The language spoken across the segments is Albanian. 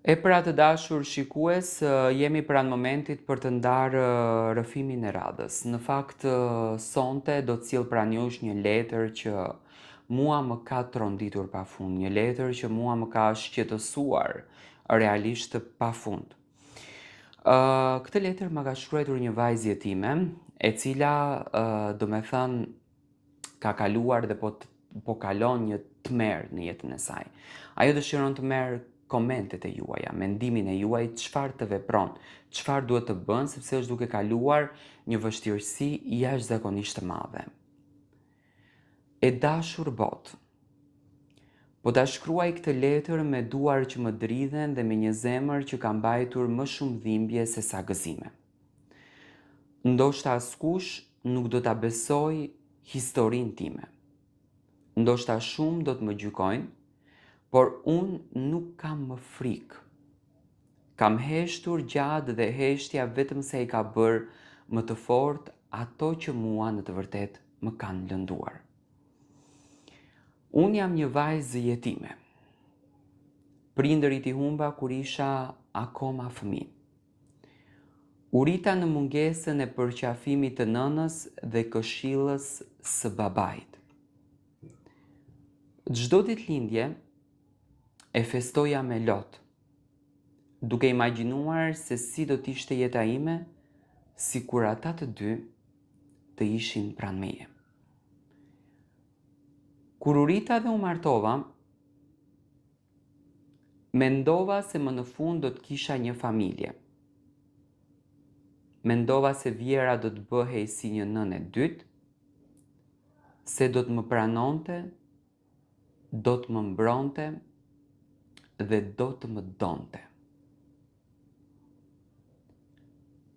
E pra të dashur shikues, jemi pranë momentit për të ndarë rrëfimin e radhës. Në fakt, sonte do të sjell pranë jush një letër që mua më ka tronditur pafund, një letër që mua më ka shqetësuar realisht pafund. Këtë letër më ka shkruar një vajzë time, e cila do me thënë ka kaluar dhe po kalon një tmerr në jetën e saj. Ajo dëshiron të merr komentet e juaja, mendimin e juaj, çfarë të vepron, çfarë duhet të bën, sepse është duke kaluar një vështirësi jashtëzakonisht të madhe. E dashur botë, po ta shkruaj këtë letër me duar që më dridhen dhe me një zemër që ka mbajtur më shumë dhimbje se sa gëzime. Ndoshta askush nuk do ta besoj historinë time. Ndoshta shumë do të më gjykojnë, por unë nuk kam më frikë. Kam heshtur gjatë dhe heshtja vetëm se i ka bërë më të fortë ato që mua në të vërtet më kanë lënduar. Unë jam një vajzë jetime. Prindërit i humba kur isha akoma fëmijë. U rita në mungesën e përqafimit të nënës dhe këshillës së babait. Çdo ditëlindje e festoja me lot, duke imagjinuar se si do t'ishte jeta ime sikur ata të dy të ishin pranë meje. Kur u rita dhe u martova, mendova se më në fund do të kisha një familje. Mendova se Vjera do të bëhej si një nënë e dytë, se do të më pranonte, do të më mbronte dhe do të më donte.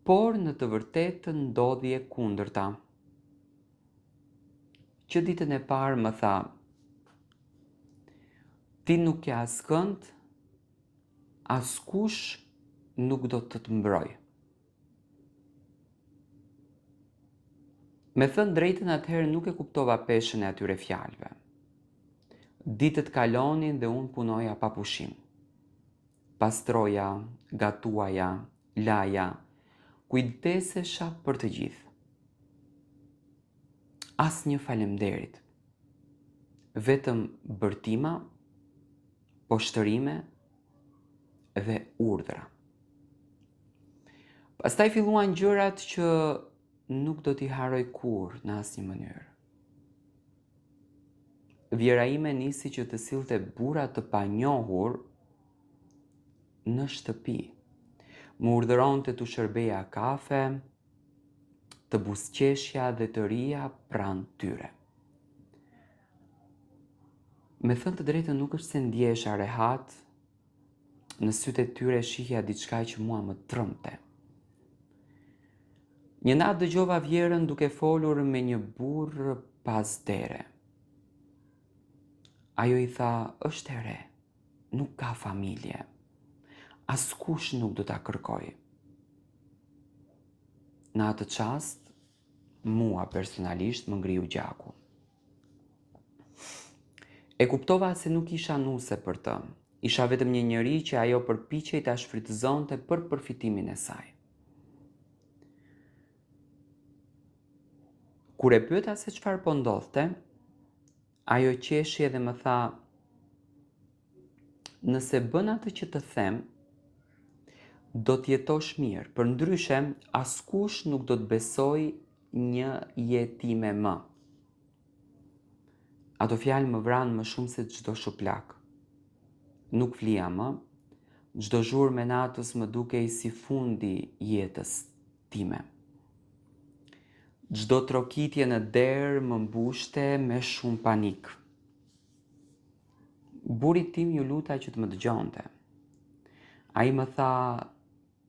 Por në të vërtetë ndodhi e kundërta. Që ditën e parë më tha: "Ti nuk ke askënd, askush nuk do të të mbrojë." Me thënë drejtën, atëherë nuk e kuptova peshën e atyre fjalëve. Ditët kalonin dhe unë punoja pa pushim. Pastroja, gatuaja, laja, kujdesesha për të gjithë. Asnjë faleminderit. Vetëm bërtima, poshtërime dhe urdhra. Pastaj filluan gjërat që nuk do t'i haroj kurrë në asnjë mënyrë. Vjera ime nisi që të sillte burra të panjohur në shtëpi. Më urdhëronte t'u shërbeja kafe, të buzëqeshja dhe të rija pranë tyre. Me thënë të drejtën, nuk është se ndjesha rehat, në sytë e tyre shihja diçka që mua më trëmte. Një natë dëgjova Vjerën duke folur me një burr pas dere. Ajo i tha: "Është e re, nuk ka familje. Askush nuk do ta kërkoj." Në atë çast, mua personalisht më ngriu gjaku. E kuptova se nuk isha nuse për të. Isha vetëm një njeri që ajo përpiqej ta shfrytëzonte për përfitimin e saj. Kur e pyeta se çfarë po ndodhte, ajo qeshi dhe më tha: "Nëse bën atë që të them, do t'jetosh mirë, përndryshe askush nuk do të besoj një jetime më." Ato fjalë më vranë më shumë se çdo shuplak. Nuk flija më, çdo zhurmë e natës më dukej si fundi jetës time. Çdo trokitje në derë më mbushte me shumë panik. Burri tim ju luta që të më dëgjonte. Ai më tha: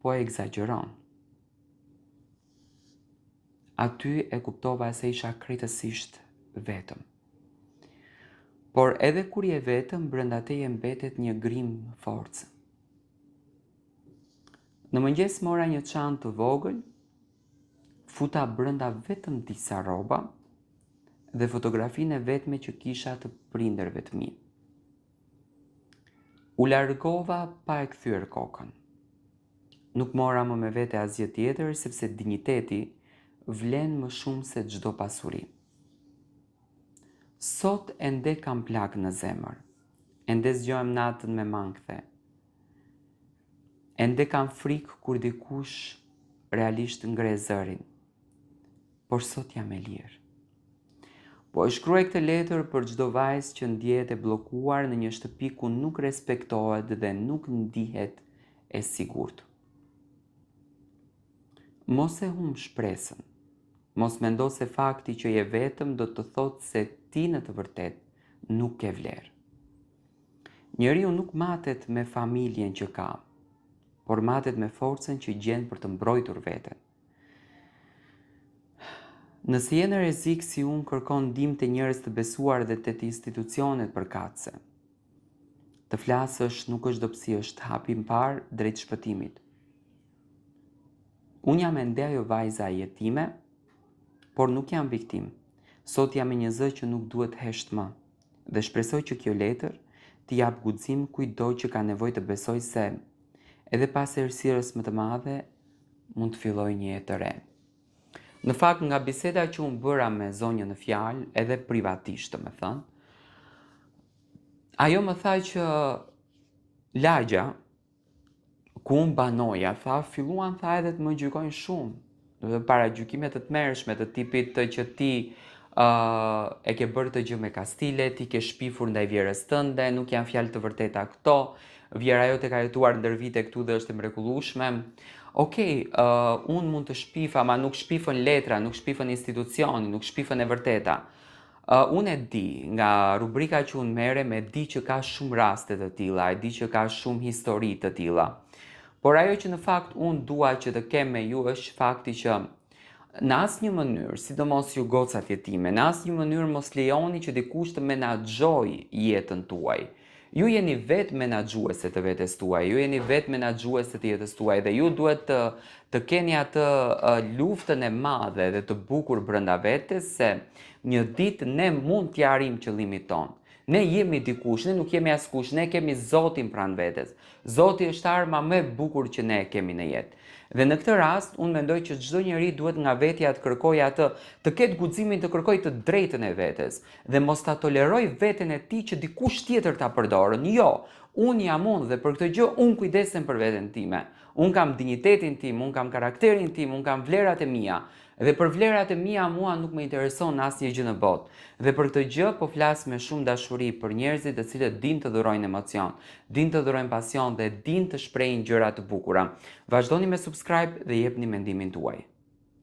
"Po e egzageron." Aty e kuptova se isha krejtësisht vetëm. Por edhe kur je vetëm, brenda teje mbetet një grim force. Në mëngjes mora një çantë të vogël, futa brenda vetëm disa rroba dhe fotografinë e vetme që kisha të prindërve të mi. U largova pa e kthyer kokën. Nuk mora më me vete asgjë tjetër, sepse dinjiteti vlen më shumë se çdo pasuri. Sot ende kam plak në zemër, ende zgjohem natën me mangthe, ende kam frikë kur dikush realisht ngre zërin, por sot jam e lirë. Po e shkruaj këtë letër për çdo vajzë që ndjehet e bllokuar në një shtëpi ku nuk respektohet dhe nuk ndihet e sigurt. Mos e humb shpresën. Mos mendo se fakti që je vetëm do të thotë se ti në të vërtet nuk ke vlerë. Njeriu nuk matet me familjen që ka, por matet me forcën që gjen për të mbrojtur veten. Nëse je në rrezik si unë, kërkon ndihmë te njerëz të besuar dhe te institucionet përkatëse. Të flasësh nuk është dobësi, është hapi i parë drejt shpëtimit. Unë jam ende ajo vajza jetime, por nuk jam viktim. Sot jam me një zë që nuk duhet hesht më. Dhe shpresoj që kjo letër t'i jap guxim kujtdo që ka nevojë të besoj se edhe pas errësirës më të madhe mund të filloj një jetë të re. Në fakt, nga biseda që unë bëra me zonjën në fjalë, edhe privatisht të me thënë, ajo më tha që lagja ku unë banoja, filluan edhe të më gjykojnë shumë. Dhe para gjykime të tmerrshme të tipit të që ti e ke bërë të gjë me kastile, ti ke shpifur ndaj vjerës tënde, nuk janë fjalë të vërteta këto, vjera jote ka jetuar ndër vite këtu dhe është e mrekullueshme. Okej, unë mund të shpif, ama nuk shpifën letra, nuk shpifën institucioni, nuk shpifën e vërteta. Unë e di, nga rubrika që unë merrem, e di që ka shumë raste të tilla, e di që ka shumë histori të tilla. Por ajo që në fakt unë dua që të kem me ju është fakti që në asnjë mënyrë, sidomos ju gocat jetime, në asnjë mënyrë mos lejoni që dikush të menaxhojë jetën tuaj. Ju jeni vetë menaxhuese të vetes tuaj, ju jeni vetë menaxhuese të jetës tuaj dhe ju duhet të keni atë luftën e madhe dhe të bukur brenda vetes se një ditë ne mund t'ja arrijmë qëllimin ton. Ne jemi dikush, ne nuk jemi askush, ne kemi Zotin pranë vetes. Zoti është arma më e bukur që ne kemi në jetë. Dhe në këtë rast, unë mendoj që çdo njeri duhet nga vetja të kërkojë atë, të ketë guximin të kërkojë të drejtën e vetes dhe mos ta toleroj veten e tij që dikush tjetër ta përdorën. Jo, unë jam unë dhe për këtë gjë unë kujdesem për veten time. Unë kam dinjitetin tim, unë kam karakterin tim, unë kam vlerat e mia. Dhe për vlerat e mia mua nuk më intereson asnjë gjë në botë. Dhe për këtë gjë po flas me shumë dashuri për njerëzit të cilët dinë të dhurojnë emocion, dinë të dhurojnë pasion dhe dinë të shprehin gjëra të bukura. Vazhdoni me subscribe dhe jepni mendimin tuaj.